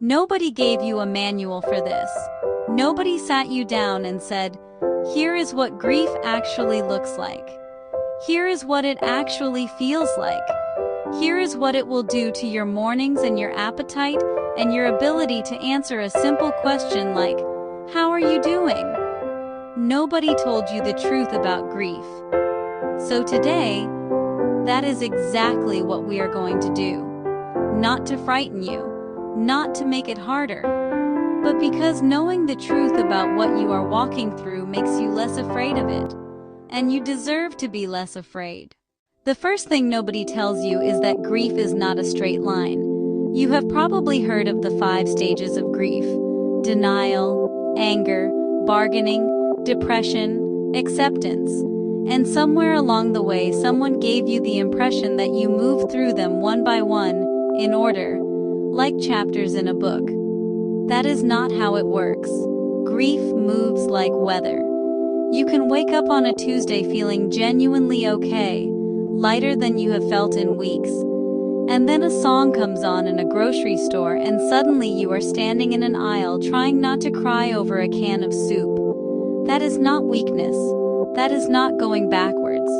Nobody gave you a manual for this. Nobody sat you down and said, "Here is what grief actually looks like. Here is what it actually feels like. Here is what it will do to your mornings and your appetite and your ability to answer a simple question like, 'How are you doing?'" Nobody told you the truth about grief. So today, that is exactly what we are going to do. Not to frighten you, not to make it harder, but because knowing the truth about what you are walking through makes you less afraid of it, and you deserve to be less afraid. The first thing nobody tells you is that grief is not a straight line. You have probably heard of the 5 stages of grief: denial, anger, bargaining, depression, acceptance. And somewhere along the way, someone gave you the impression that you moved through them one by one, in order, like chapters in a book. That is not how it works. Grief moves like weather. You can wake up on a Tuesday feeling genuinely okay, lighter than you have felt in weeks. And then a song comes on in a grocery store and suddenly you are standing in an aisle trying not to cry over a can of soup. That is not weakness. That is not going backwards.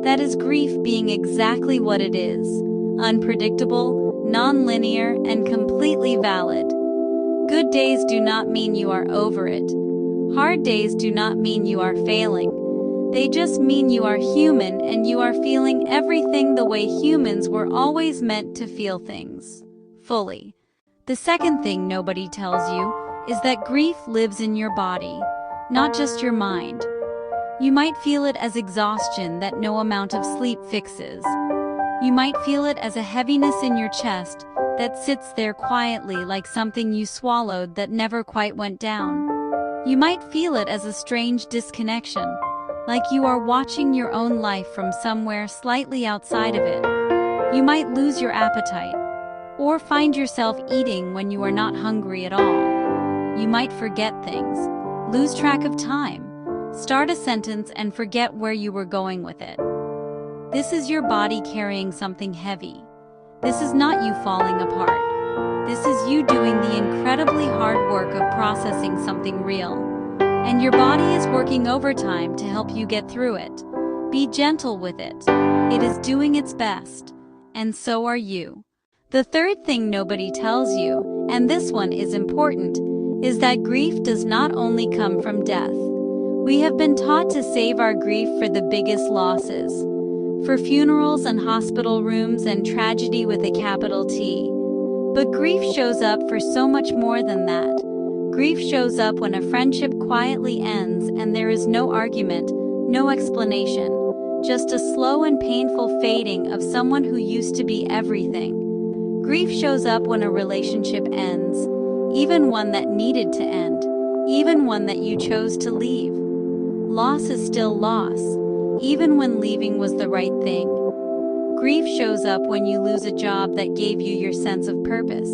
That is grief being exactly what it is: unpredictable, non-linear, and completely valid. Good days do not mean you are over it. Hard days do not mean you are failing. They just mean you are human and you are feeling everything the way humans were always meant to feel things, fully. The second thing nobody tells you is that grief lives in your body, not just your mind. You might feel it as exhaustion that no amount of sleep fixes. You might feel it as a heaviness in your chest that sits there quietly like something you swallowed that never quite went down. You might feel it as a strange disconnection, like you are watching your own life from somewhere slightly outside of it. You might lose your appetite, or find yourself eating when you are not hungry at all. You might forget things, lose track of time, start a sentence and forget where you were going with it. This is your body carrying something heavy. This is not you falling apart. This is you doing the incredibly hard work of processing something real. And your body is working overtime to help you get through it. Be gentle with it. It is doing its best. And so are you. The third thing nobody tells you, and this one is important, is that grief does not only come from death. We have been taught to save our grief for the biggest losses, for funerals and hospital rooms and tragedy with a capital T. But grief shows up for so much more than that. Grief shows up when a friendship quietly ends and there is no argument, no explanation, just a slow and painful fading of someone who used to be everything. Grief shows up when a relationship ends, even one that needed to end, even one that you chose to leave. Loss is still loss, even when leaving was the right thing. Grief shows up when you lose a job that gave you your sense of purpose,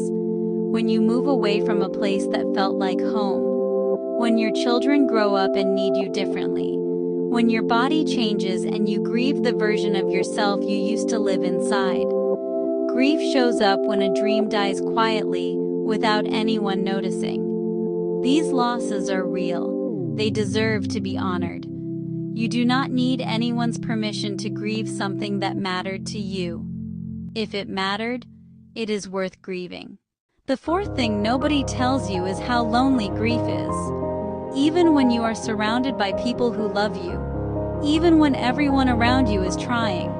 when you move away from a place that felt like home, when your children grow up and need you differently, when your body changes and you grieve the version of yourself you used to live inside. Grief shows up when a dream dies quietly, without anyone noticing. These losses are real. They deserve to be honored. You do not need anyone's permission to grieve something that mattered to you. If it mattered, it is worth grieving. The fourth thing nobody tells you is how lonely grief is. Even when you are surrounded by people who love you, even when everyone around you is trying,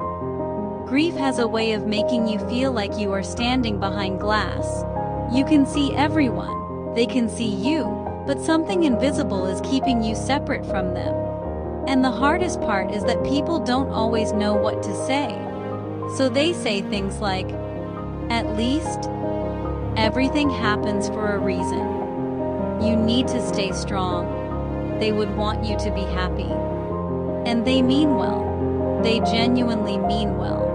grief has a way of making you feel like you are standing behind glass. You can see everyone, they can see you, but something invisible is keeping you separate from them. And the hardest part is that people don't always know what to say. So they say things like, "At least, everything happens for a reason. You need to stay strong." They would want you to be happy. And they mean well. They genuinely mean well.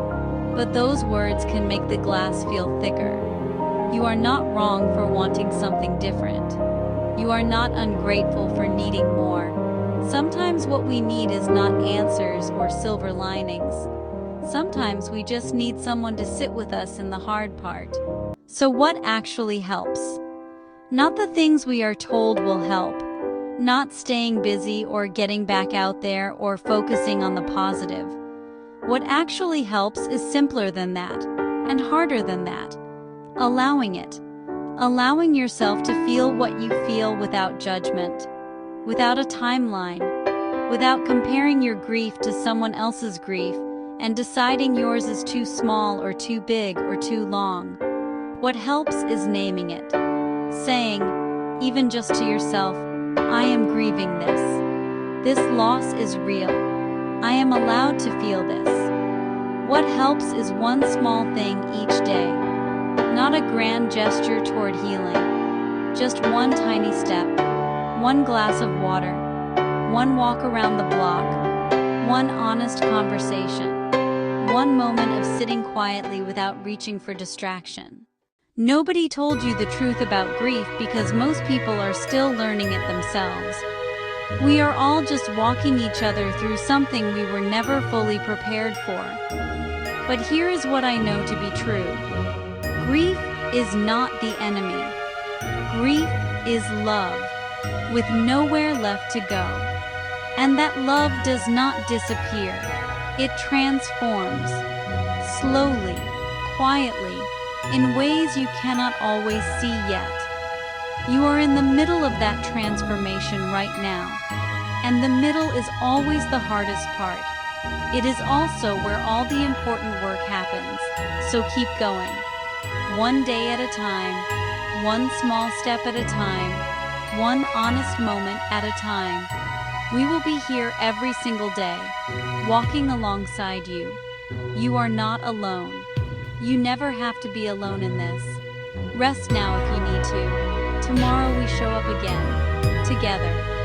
But those words can make the glass feel thicker. You are not wrong for wanting something different. You are not ungrateful for needing more. Sometimes what we need is not answers or silver linings. Sometimes we just need someone to sit with us in the hard part. So what actually helps? Not the things we are told will help. Not staying busy or getting back out there or focusing on the positive. What actually helps is simpler than that, and harder than that. Allowing it. Allowing yourself to feel what you feel without judgment, without a timeline, without comparing your grief to someone else's grief and deciding yours is too small or too big or too long. What helps is naming it. Saying, even just to yourself, I am grieving this. This loss is real. I am allowed to feel this. What helps is one small thing each day. Not a grand gesture toward healing. Just one tiny step. One glass of water. One walk around the block. One honest conversation. One moment of sitting quietly without reaching for distraction. Nobody told you the truth about grief because most people are still learning it themselves. We are all just walking each other through something we were never fully prepared for. But here is what I know to be true. Grief is not the enemy. Grief is love, with nowhere left to go. And that love does not disappear. It transforms, slowly, quietly, in ways you cannot always see yet. You are in the middle of that transformation right now, and the middle is always the hardest part. It is also where all the important work happens, so keep going. One day at a time, one small step at a time, one honest moment at a time. We will be here every single day, walking alongside you. You are not alone. You never have to be alone in this. Rest now if you need to. Tomorrow we show up again, together.